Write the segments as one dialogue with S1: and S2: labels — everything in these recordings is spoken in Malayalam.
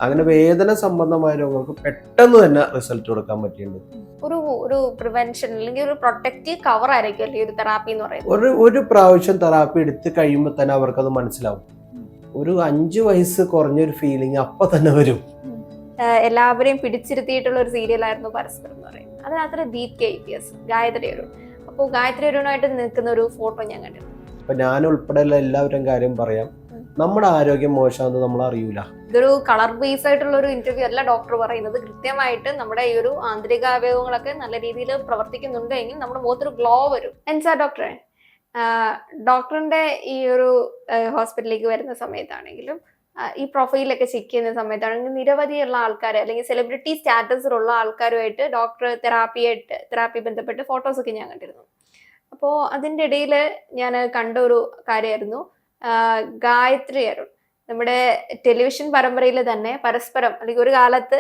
S1: അങ്ങനെ വേദന സംബന്ധമായ രോഗങ്ങൾക്ക് പെട്ടെന്ന് തന്നെ റിസൾട്ട് കൊടുക്കാൻ പറ്റിയിട്ടുണ്ട്.
S2: ഒരു പ്രിവെൻഷൻ അല്ലെങ്കിൽ ഒരു പ്രൊട്ടക്റ്റീവ് കവർ ആയിരിക്കും അല്ലേ ഒരു തെറാപ്പി എന്ന് പറയുന്നത്.
S1: ഒരു പ്രാവശ്യം തെറാപ്പി എടുത്ത് കഴിയുമ്പോൾ തന്നെ അവർക്കത് മനസ്സിലാവും. ഒരു 5 വയസ്സ് കുറഞ്ഞൊരു ഫീലിംഗ് അപ്പൊ തന്നെ വരും.
S2: എല്ലാവരെയും പിടിച്ചിരുത്തിയിട്ടുള്ള ഒരു സീരിയലായിരുന്നു പരസ്പരം എന്ന് പറയുന്നത്. അതിനകത്ത് ദീപ് KPS ഗായത്രി അരുൺ. അപ്പോൾ ഗായത്രി അരുണായിട്ട് നിൽക്കുന്ന ഒരു ഫോട്ടോ ഞാൻ കണ്ടിരുന്നു.
S1: അപ്പൊ ഞാൻ ഉൾപ്പെടെയുള്ള എല്ലാവരും കാര്യം പറയാം, നമ്മുടെ ആരോഗ്യം മോശമാണെന്ന് നമ്മൾ അറിയൂല.
S2: ഇതൊരു കളർ ബേസ് ആയിട്ടുള്ള ഒരു ഇന്റർവ്യൂ അല്ല ഡോക്ടർ പറയുന്നത്. കൃത്യമായിട്ട് നമ്മുടെ ഈ ഒരു ആന്തരിക അവയവങ്ങളൊക്കെ നല്ല രീതിയിൽ പ്രവർത്തിക്കുന്നുണ്ട് എങ്കിൽ നമ്മുടെ മുഖത്തൊരു ഗ്ലോ വരും. എൻസാ ഡോക്ടറെ, ഡോക്ടറിന്റെ ഈ ഒരു ഹോസ്പിറ്റലിലേക്ക് വരുന്ന സമയത്താണെങ്കിലും ഈ പ്രൊഫൈലൊക്കെ ചെക്ക് ചെയ്യുന്ന സമയത്താണെങ്കിൽ നിരവധിയുള്ള ആൾക്കാർ അല്ലെങ്കിൽ സെലിബ്രിറ്റി സ്റ്റാറ്റസിലുള്ള ആൾക്കാരുമായിട്ട് ഡോക്ടർ തെറാപ്പി ബന്ധപ്പെട്ട് ഫോട്ടോസൊക്കെ ഞാൻ കണ്ടിരുന്നു. അപ്പോൾ അതിൻ്റെ ഇടയിൽ ഞാൻ കണ്ട ഒരു കാര്യമായിരുന്നു ഗായത്രി അരുൺ. നമ്മുടെ ടെലിവിഷൻ പരമ്പരയിൽ തന്നെ പരസ്പരം അല്ലെങ്കിൽ ഒരു കാലത്ത്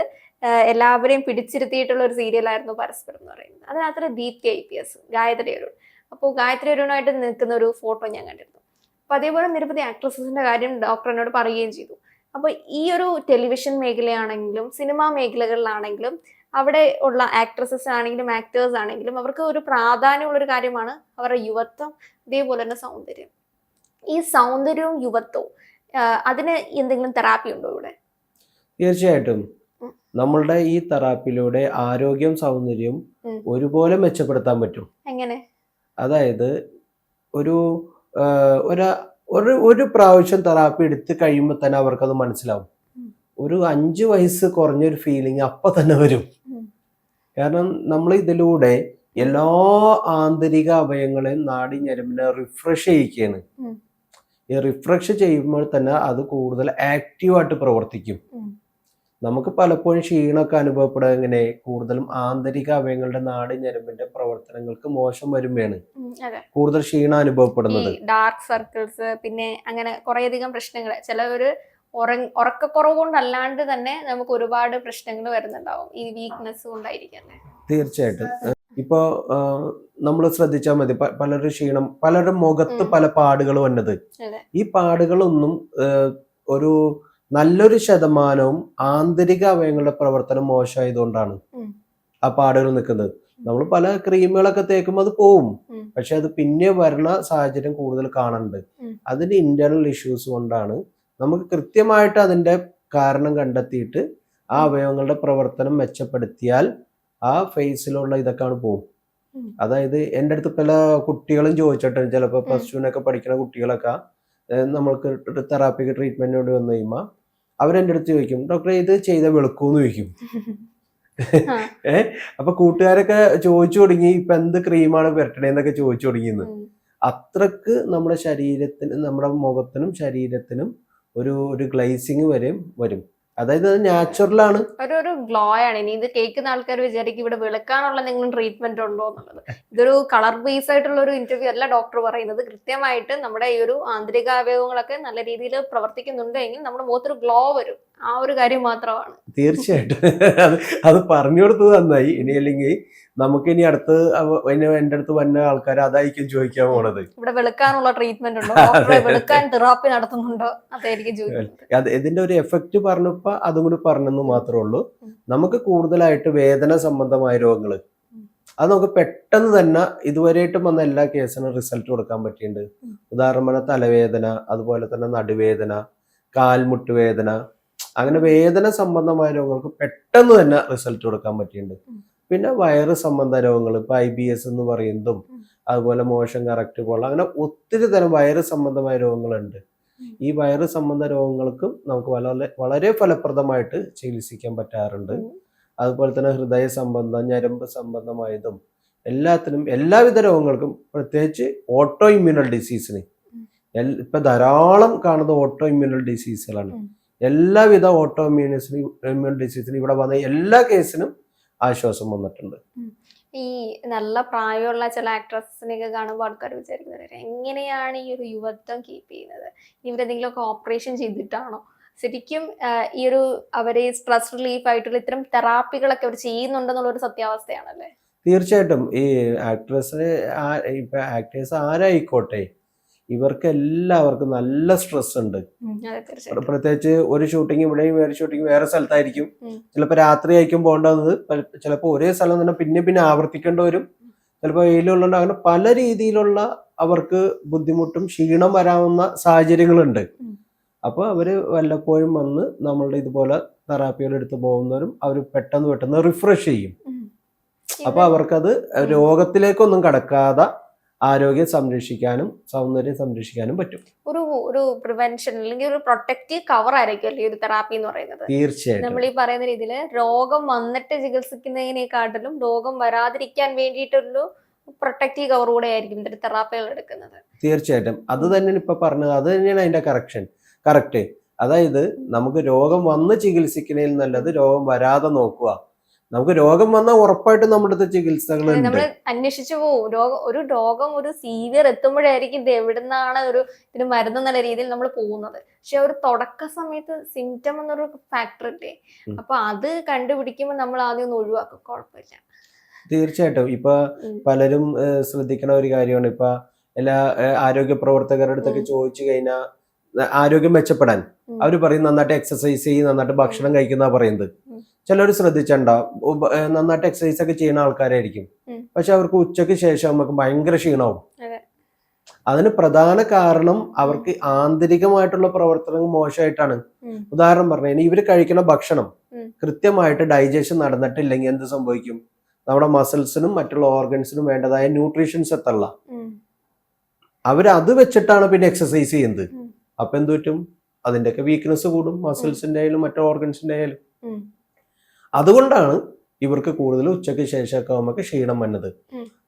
S2: എല്ലാവരെയും പിടിച്ചിരുത്തിയിട്ടുള്ള ഒരു സീരിയലായിരുന്നു പരസ്പരം എന്ന് പറയുന്നത്. അതിനകത്ത് ദീപ് KPS ഗായത്രി അരുൺ. അപ്പോൾ ഗായത്രി അരുണായിട്ട് നിൽക്കുന്ന ഒരു ഫോട്ടോ ഞാൻ കണ്ടിരുന്നു. അപ്പോൾ അതേപോലെ നിരവധി ആക്ട്രസസിന്റെ കാര്യം ഡോക്ടർ എന്നോട് പറയുകയും ചെയ്തു. അപ്പോൾ ഈ ഒരു ടെലിവിഷൻ മേഖലയാണെങ്കിലും സിനിമാ മേഖലകളിലാണെങ്കിലും അവിടെ ഉള്ള ആക്ട്രസസ് ആണെങ്കിലും ആക്ടേഴ്സ് ആണെങ്കിലും അവർക്ക് ഒരു പ്രാധാന്യമുള്ളൊരു കാര്യമാണ് അവരുടെ യുവത്വം, അതേപോലെ തന്നെ സൗന്ദര്യം. ഈ സൗന്ദര്യവും യുവത്വവും അതിന് എന്തെങ്കിലും തെറാപ്പി ഉണ്ടോ ഇവിടെ?
S1: തീർച്ചയായിട്ടും നമ്മളുടെ ഈ തെറാപ്പിയിലൂടെ ആരോഗ്യം സൗന്ദര്യവും ഒരുപോലെ മെച്ചപ്പെടുത്താൻ പറ്റും.
S2: എങ്ങനെ?
S1: അതായത് ഒരു ഒരു പ്രാവശ്യം തെറാപ്പി എടുത്ത് കഴിയുമ്പോൾ തന്നെ അവർക്കത് മനസ്സിലാവും. ഒരു 5 വയസ്സ് കുറഞ്ഞൊരു ഫീലിംഗ് അപ്പൊ തന്നെ വരും. കാരണം നമ്മൾ ഇതിലൂടെ എല്ലാ ആന്തരിക അവയവങ്ങളെയും നാഡി ഞരമ്പിനെ റിഫ്രഷ് ചെയ്യിക്കുകയാണ്. ഈ റിഫ്രഷ് ചെയ്യുമ്പോൾ തന്നെ അത് കൂടുതൽ ആക്റ്റീവായിട്ട് പ്രവർത്തിക്കും. നമുക്ക് പലപ്പോഴും ക്ഷീണമൊക്കെ അനുഭവപ്പെടുക എങ്ങനെ, കൂടുതലും ആന്തരിക അവയവങ്ങളുടെ നാഡി ഞരമ്പിന്റെ പ്രവർത്തനങ്ങൾക്ക് മോശം വരുമ്പോഴാണ് കൂടുതൽ ക്ഷീണം അനുഭവപ്പെടുന്നത്.
S2: ഡാർക്ക് സർക്കിൾസ്, പിന്നെ അങ്ങനെ കുറേയധികം പ്രശ്നങ്ങൾ, ചിലവര് ഉറക്കക്കുറവ് കൊണ്ടല്ലാണ്ട് തന്നെ നമുക്ക് ഒരുപാട് പ്രശ്നങ്ങൾ വരുന്നുണ്ടാവും ഈ വീക്ക്നെസ് കൊണ്ടായിരിക്കും.
S1: തീർച്ചയായിട്ടും. ഇപ്പോ നമ്മൾ ശ്രദ്ധിച്ചാൽ മതി, പലരും ക്ഷീണം, പലരും മുഖത്ത് പല പാടുകൾ വന്നത്. ഈ പാടുകളൊന്നും ഒരു നല്ലൊരു ശതമാനവും ആന്തരിക അവയവങ്ങളുടെ പ്രവർത്തനം മോശമായതുകൊണ്ടാണ് ആ പാടുകൾ നിൽക്കുന്നത്. നമ്മൾ പല ക്രീമുകളൊക്കെ തേക്കുമ്പോൾ അത് പോവും, പക്ഷെ അത് പിന്നെ വരുന്ന സാഹചര്യം കൂടുതൽ കാണുന്നുണ്ട്. അതിന്റെ ഇന്റേണൽ ഇഷ്യൂസ് കൊണ്ടാണ്. നമുക്ക് കൃത്യമായിട്ട് അതിന്റെ കാരണം കണ്ടെത്തിയിട്ട് ആ അവയവങ്ങളുടെ പ്രവർത്തനം മെച്ചപ്പെടുത്തിയാൽ ആ ഫേസിലുള്ള ഇതൊക്കെയാണ് പോകും. അതായത് എൻ്റെ അടുത്ത് പല കുട്ടികളും ചോദിച്ചിട്ടുണ്ട്, ചിലപ്പോൾ +2 പഠിക്കുന്ന കുട്ടികളൊക്കെ നമ്മൾക്ക് തെറാപ്പിക്ക് ട്രീറ്റ്മെന്റിനോട് വന്നു കഴിയുമ്പോൾ അവരെൻ്റെ അടുത്ത് ചോദിക്കും, ഡോക്ടറെ ഇത് ചെയ്ത വെളുക്കൂന്ന് ചോദിക്കും. അപ്പൊ കൂട്ടുകാരൊക്കെ ചോദിച്ചു തുടങ്ങി ഇപ്പൊ എന്ത് ക്രീമാണ് പുരട്ടണേന്നൊക്കെ ചോദിച്ചു തുടങ്ങിയെന്ന്. അത്രക്ക് നമ്മുടെ ശരീരത്തിന്, നമ്മുടെ മുഖത്തിനും ശരീരത്തിനും ഒരു ഗ്ലേസിങ് വരും. അതായത് അത് നാച്ചുറൽ ആണ്,
S2: ഒരു ഗ്ലോ ആണ്. ഇനി ഇത് കേൾക്കുന്ന ആൾക്കാർ വിചാരിക്കും ഇവിടെ വെളുക്കാനുള്ള എന്തെങ്കിലും ട്രീറ്റ്മെന്റ് ഉണ്ടോ എന്നുള്ളത്. ഇതൊരു കളർ ബേസ് ആയിട്ടുള്ള ഒരു ഇന്റർവ്യൂ അല്ല ഡോക്ടർ പറയുന്നത്. കൃത്യമായിട്ട് നമ്മുടെ ഈ ഒരു ആന്തരിക അവയവങ്ങളൊക്കെ നല്ല രീതിയിൽ പ്രവർത്തിക്കുന്നുണ്ടെങ്കിൽ നമ്മുടെ മുഖത്തൊരു ഗ്ലോ വരും. ആ ഒരു കാര്യം മാത്രമാണ്.
S1: തീർച്ചയായിട്ടും അത് പറഞ്ഞു കൊടുത്തത് നന്നായി. ഇനി അല്ലെങ്കിൽ നമുക്ക് ഇനി എൻ്റെ അടുത്ത് വന്ന ആൾക്കാർ അതായിരിക്കും ചോദിക്കാൻ പോണത്,
S2: ഇവിടെ വെളുക്കാനുള്ള ട്രീറ്റ്മെന്റ് ഉണ്ടോ, വെളുക്കാൻ തെറാപ്പി നടത്തുന്നുണ്ടോ, അതായിരിക്കും ചോദിക്കുന്നത്.
S1: ഇതിന്റെ ഒരു എഫക്റ്റ് പറഞ്ഞപ്പോ അതും കൂടി പറഞ്ഞെന്ന് മാത്രമേ ഉള്ളൂ. നമുക്ക് കൂടുതലായിട്ട് വേദന സംബന്ധമായ രോഗങ്ങൾ അത് നമുക്ക് പെട്ടെന്ന് തന്നെ ഇതുവരെയായിട്ടും വന്ന എല്ലാ കേസിനും റിസൾട്ട് കൊടുക്കാൻ പറ്റിയിട്ടുണ്ട്. ഉദാഹരണത്തിന് തലവേദന, അതുപോലെ തന്നെ നടുവേദന, കാൽമുട്ടുവേദന, അങ്ങനെ വേദന സംബന്ധമായ രോഗങ്ങൾക്ക് പെട്ടെന്ന് തന്നെ റിസൾട്ട് കൊടുക്കാൻ പറ്റിയിട്ടുണ്ട്. പിന്നെ വയറ് സംബന്ധ രോഗങ്ങൾ, ഇപ്പൊ IBS എന്ന് പറയുന്നതും അതുപോലെ മോഷൻ കറക്റ്റ് പോലുള്ള അങ്ങനെ ഒത്തിരി തരം വയറ് സംബന്ധമായ രോഗങ്ങളുണ്ട്. ഈ വയറ് സംബന്ധ രോഗങ്ങൾക്കും നമുക്ക് വളരെ ഫലപ്രദമായിട്ട് ചികിത്സിക്കാൻ പറ്റാറുണ്ട്. അതുപോലെ തന്നെ ഹൃദയ സംബന്ധം, ഞരമ്പ് സംബന്ധമായതും എല്ലാത്തിനും, എല്ലാവിധ രോഗങ്ങൾക്കും, പ്രത്യേകിച്ച് ഓട്ടോ ഇമ്മ്യൂണൽ ഡിസീസിന് ഇപ്പൊ ധാരാളം കാണുന്ന ഓട്ടോ ഇമ്മ്യൂണൽ ഡിസീസുകളാണ്. എല്ലാവിധ ഓട്ടോ ഇമ്മ്യൂൺ ഡിസീസിനും ഇവിടെ വന്ന എല്ലാ കേസിനും ആശ്വാസം വന്നിട്ടുണ്ട്.
S2: ഈ നല്ല പ്രായമുള്ള ചില ആക്ട്രസിനെയൊക്കെ കാണുമ്പോൾ ആൾക്കാർ വിചാരിക്കുന്നത് എങ്ങനെയാണ് ഈ ഒരു യുവത്വം കീപ്പ് ചെയ്യുന്നത്, ഇവരെന്തെങ്കിലുമൊക്കെ ഓപ്പറേഷൻ ചെയ്തിട്ടാണോ? ശരിക്കും ഈ ഒരു അവരെ സ്ട്രെസ് റിലീഫ് ആയിട്ടുള്ള ഇത്തരം തെറാപ്പികളൊക്കെ അവർ ചെയ്യുന്നുണ്ടെന്നുള്ളൊരു സത്യാവസ്ഥയാണല്ലേ?
S1: തീർച്ചയായിട്ടും. ഈ ആക്ട്രേഴ്സ് ആരായിക്കോട്ടെ, ഇവർക്ക് എല്ലാവർക്കും നല്ല സ്ട്രെസ് ഉണ്ട്.
S2: അതെ, തീർച്ചയായിട്ടും.
S1: പ്രത്യേകിച്ച് ഒരു ഷൂട്ടിംഗ് ഇവിടെയും വേറെ ഷൂട്ടിംഗ് വേറെ സ്ഥലത്തായിരിക്കും.
S2: ഉം.
S1: ചിലപ്പോൾ രാത്രി ആയിരിക്കും പോകേണ്ടത്, ചിലപ്പോൾ ഒരേ സ്ഥലം തന്നെ പിന്നെ ആവർത്തിക്കേണ്ടി വരും. ചിലപ്പോൾ വെയിലുള്ളതുകൊണ്ട് അങ്ങനെ പല രീതിയിലുള്ള അവർക്ക് ബുദ്ധിമുട്ടും ക്ഷീണം വരാവുന്ന സാഹചര്യങ്ങളുണ്ട്.
S2: ഉം.
S1: അപ്പോൾ അവര് വല്ലപ്പോഴും വന്ന് നമ്മളുടെ ഇതുപോലെ തെറാപ്പികൾ എടുത്ത് പോകുന്നവരും അവർ പെട്ടെന്ന് റിഫ്രഷ് ചെയ്യും. അപ്പൊ അവർക്കത് രോഗത്തിലേക്കൊന്നും കടക്കാതെ ആരോഗ്യം സംരക്ഷിക്കാനും സൗന്ദര്യം സംരക്ഷിക്കാനും പറ്റും.
S2: ഒരു പ്രിവെൻഷൻ അല്ലെങ്കിൽ ഒരു പ്രൊട്ടക്റ്റീവ് കവർ ആയിരിക്കും അല്ലേ ഒരു തെറാപ്പി എന്ന് പറയുന്നത്.
S1: തീർച്ചയായിട്ടും
S2: നമ്മൾ ഈ പറയുന്ന രീതിയിൽ രോഗം വന്നിട്ട് ചികിത്സിക്കുന്നതിനെക്കാട്ടിലും രോഗം വരാതിരിക്കാൻ വേണ്ടിയിട്ടുള്ളൊരു പ്രൊട്ടക്റ്റീവ് കവർ കൂടെ ആയിരിക്കും ഇത്തരം തെറാപ്പികൾ എടുക്കുന്നത്.
S1: തീർച്ചയായിട്ടും അത് തന്നെയാണ് ഇപ്പൊ പറഞ്ഞത്. അത് തന്നെയാണ് അതിന്റെ കറക്റ്റ്. അതായത് നമുക്ക് രോഗം വന്ന് ചികിത്സിക്കുന്നതിൽ നല്ലത് രോഗം വരാതെ നോക്കുക. നമുക്ക് രോഗം വന്നാൽ ഉറപ്പായിട്ടും നമ്മുടെ ചികിത്സകളുണ്ട്.
S2: നമ്മൾ അന്വേഷിച്ചു പോകും. ഒരു രോഗം ഒരു സീവിയർ എത്തുമ്പോഴായിരിക്കും ഇത് എവിടുന്നാണ് ഇതിന് മരുന്ന് എന്നുള്ള രീതിയിൽ നമ്മൾ പോകുന്നത്. പക്ഷെ ഒരു തുടക്ക സമയത്ത് സിംറ്റം എന്നൊരു ഫാക്ടർ ഇല്ലേ, അപ്പൊ അത് കണ്ടുപിടിക്കുമ്പോൾ നമ്മൾ ആദ്യം ഒന്ന് ഒഴിവാക്കും, കുഴപ്പമില്ല.
S1: തീർച്ചയായിട്ടും ഇപ്പൊ പലരും ശ്രദ്ധിക്കണ ഒരു കാര്യമാണ്. ഇപ്പൊ എല്ലാ ആരോഗ്യ പ്രവർത്തകരുടെ അടുത്തൊക്കെ ചോദിച്ചു കഴിഞ്ഞാൽ ആരോഗ്യം മെച്ചപ്പെടാൻ അവര് പറയും നന്നായിട്ട് എക്സസൈസ് ചെയ്യും, നന്നായിട്ട് ഭക്ഷണം കഴിക്കുന്ന പറയുന്നത്. ചിലർ ശ്രദ്ധിച്ചിട്ടുണ്ടാവും, നന്നായിട്ട് എക്സസൈസ് ഒക്കെ ചെയ്യുന്ന ആൾക്കാരായിരിക്കും, പക്ഷെ അവർക്ക് ഉച്ചയ്ക്ക് ശേഷം നമുക്ക് ഭയങ്കര ക്ഷീണവും. അതിന് പ്രധാന കാരണം അവർക്ക് ആന്തരികമായിട്ടുള്ള പ്രവർത്തനങ്ങൾ മോശമായിട്ടാണ്. ഉദാഹരണം പറഞ്ഞു, ഇവര് കഴിക്കുന്ന ഭക്ഷണം കൃത്യമായിട്ട് ഡൈജഷൻ നടന്നിട്ടില്ലെങ്കിൽ എന്ത് സംഭവിക്കും? നമ്മുടെ മസിൽസിനും മറ്റുള്ള ഓർഗൻസിനും വേണ്ടതായ ന്യൂട്രീഷൻസ് എത്തല്ല. അവരത് വെച്ചിട്ടാണ് പിന്നെ എക്സസൈസ് ചെയ്യുന്നത്. അപ്പൊ എന്ത് പറ്റും? അതിന്റെയൊക്കെ വീക്ക്നെസ് കൂടും, മസിൽസിന്റെ ആയാലും മറ്റു ഓർഗൻസിന്റെ ആയാലും. അതുകൊണ്ടാണ് ഇവർക്ക് കൂടുതൽ ഉച്ചയ്ക്ക് ശേഷമൊക്കെ നമുക്ക് ക്ഷീണം വന്നത്.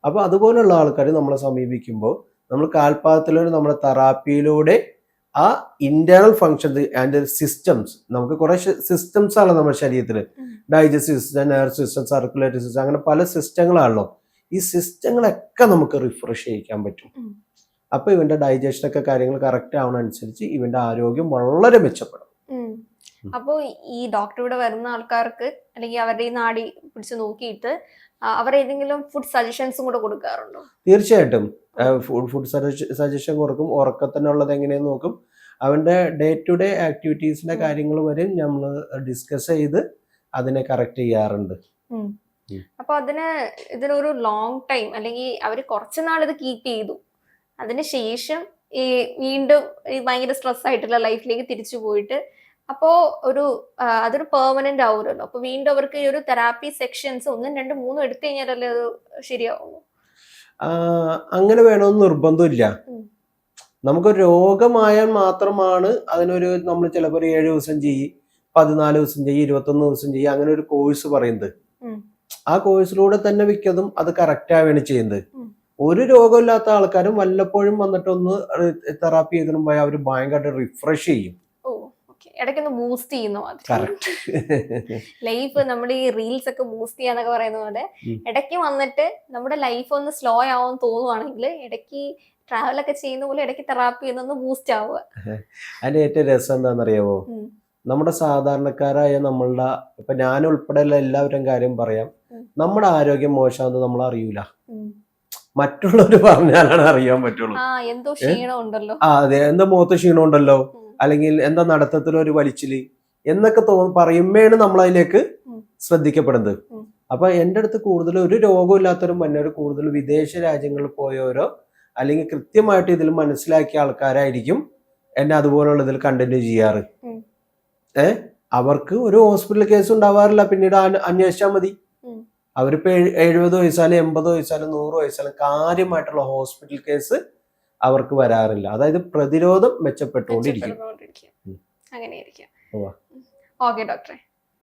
S1: അപ്പൊ അതുപോലുള്ള ആൾക്കാർ നമ്മളെ സമീപിക്കുമ്പോൾ നമ്മൾ കാൽപാദത്തിലൂടെ നമ്മുടെ തെറാപ്പിയിലൂടെ ആ ഇന്റേണൽ ഫങ്ഷൻ ആൻഡ് സിസ്റ്റംസ്, നമുക്ക് കുറെ സിസ്റ്റംസ് ആണ് നമ്മുടെ ശരീരത്തിൽ. Digestive system, nerve system, circulatory system, അങ്ങനെ പല സിസ്റ്റങ്ങളാണല്ലോ. ഈ സിസ്റ്റങ്ങളൊക്കെ നമുക്ക് റിഫ്രഷ് ചെയ്യിക്കാൻ പറ്റും. അപ്പൊ ഇവന്റെ ഡൈജഷനൊക്കെ കാര്യങ്ങൾ കറക്റ്റ് ആവുന്നതനുസരിച്ച് ഇവന്റെ ആരോഗ്യം വളരെ മെച്ചപ്പെടും.
S2: അപ്പോ ഈ ഡോക്ടർ ഇവിടെ വരുന്ന ആൾക്കാർക്ക് അല്ലെങ്കിൽ അവരുടെ ഈ നാടി പിടിച്ച് നോക്കിയിട്ട് അവർ ഏതെങ്കിലും ഫുഡ് സജഷൻസും കൂടെ കൊടുക്കാറുണ്ടോ?
S1: തീർച്ചയായിട്ടും ഫുഡ് സജഷൻ കൊടുക്കും. ഉറക്കത്തിനുള്ളത് എങ്ങനെയെന്ന് നോക്കും. അവന്റെ ഡേ ടു ഡേ ആക്ടിവിറ്റീസിന്റെ കാര്യങ്ങൾ വരെ നമ്മൾ ഡിസ്കസ് ചെയ്ത് അതിനെ കറക്റ്റ് ചെയ്യാറുണ്ട്.
S2: അപ്പൊ ഇതിനൊരു ലോങ് ടൈം അല്ലെങ്കിൽ അവര് കുറച്ചു നാൾ ഇത് കീപ്പ് ചെയ്തു, അതിനുശേഷം ഈ വീണ്ടും ഈ ഭയങ്കര സ്ട്രെസ് ആയിട്ടുള്ള ലൈഫിലേക്ക് തിരിച്ചു പോയിട്ട് അപ്പോ അതൊരു പെർമനന്റ് ആവുമല്ലോ. അപ്പൊ വീണ്ടും അവർക്ക് ഈ ഒരു തെറാപ്പി സെക്ഷൻസ് 1, 2, 3 എടുത്തു കഴിഞ്ഞാലല്ലേ അത് ശരിയാവുമോ?
S1: അങ്ങനെ വേണമെന്ന് നിർബന്ധമില്ല. നമുക്ക് രോഗമായാൽ മാത്രമാണ് അതിനൊരു നമ്മൾ ചിലപ്പോൾ 7 ദിവസം ചെയ്യും, 14 ദിവസം ചെയ്യും, 21 ദിവസം ചെയ്യും, അങ്ങനെ ഒരു കോഴ്സ് പറയുന്നത്. ആ കോഴ്സിലൂടെ തന്നെ മിക്കതും അത് കറക്റ്റ് ആവുകയാണ് ചെയ്യുന്നത്. ഒരു രോഗമില്ലാത്ത ആൾക്കാരും വല്ലപ്പോഴും വന്നിട്ടൊന്ന് തെറാപ്പി ചെയ്തിട്ട് പോയാൽ അവർ ഭയങ്കരമായിട്ട് റിഫ്രഷ് ചെയ്യും.
S2: ഇടയ്ക്കൊന്ന് ബൂസ്റ്റ് ചെയ്യുന്ന ലൈഫ്. നമ്മുടെ ഈ റീൽസ് ഒക്കെ ബൂസ്റ്റ് ചെയ്യാന്നൊക്കെ പറയുന്ന പോലെ ഇടയ്ക്ക് വന്നിട്ട് നമ്മുടെ ലൈഫ് ഒന്ന് സ്ലോ ആവാൻ തോന്നുവാണെങ്കിൽ ഇടയ്ക്ക് ട്രാവൽ ഒക്കെ ചെയ്യുന്ന പോലെ ഇടയ്ക്ക് തെറാപ്പി ചെയ്യുന്ന ബൂസ്റ്റ് ആവുക.
S1: അതിന്റെ ഏറ്റവും രസം എന്താണെന്നറിയാമോ? നമ്മുടെ സാധാരണക്കാരായ നമ്മളുടെ ഇപ്പൊ ഞാൻ ഉൾപ്പെടെയുള്ള എല്ലാവരും കാര്യം പറയാം, നമ്മുടെ ആരോഗ്യം മോശമാണെന്ന് നമ്മൾ അറിയൂല. മറ്റുള്ളവർ പറഞ്ഞാലാണ് അറിയാൻ പറ്റുള്ളൂ.
S2: എന്തോ ക്ഷീണം ഉണ്ടല്ലോ,
S1: അതെ, എന്താ മുഖത്ത് ക്ഷീണം ഉണ്ടല്ലോ, അല്ലെങ്കിൽ എന്താ നടത്തത്തിലൊരു വലിച്ചില് എന്നൊക്കെ പറയുമ്പോഴാണ് നമ്മൾ അതിലേക്ക് ശ്രദ്ധിക്കപ്പെടുന്നത്. അപ്പൊ എൻ്റെ അടുത്ത് കൂടുതൽ ഒരു രോഗമില്ലാത്തവരും മറ്റൊരു കൂടുതൽ വിദേശ രാജ്യങ്ങളിൽ പോയവരോ അല്ലെങ്കിൽ കൃത്യമായിട്ട് ഇതിൽ മനസ്സിലാക്കിയ ആൾക്കാരായിരിക്കും എന്നെ അതുപോലുള്ള ഇതിൽ കണ്ടിന്യൂ ചെയ്യാറ്. അവർക്ക് ഒരു ഹോസ്പിറ്റൽ കേസ് ഉണ്ടാവാറില്ല, പിന്നീട് അന്വേഷിച്ചാൽ മതി. അവരിപ്പോ 70 വയസ്സാലും 80 വയസ്സാലും 100 വയസ്സാലും കാര്യമായിട്ടുള്ള ഹോസ്പിറ്റൽ കേസ് അവർക്ക് വരാറില്ല. അതായത് പ്രതിരോധം മെച്ചപ്പെട്ടുകൊണ്ടിരിക്കും.
S2: അങ്ങനെ. ഓക്കെ ഡോക്ടറെ.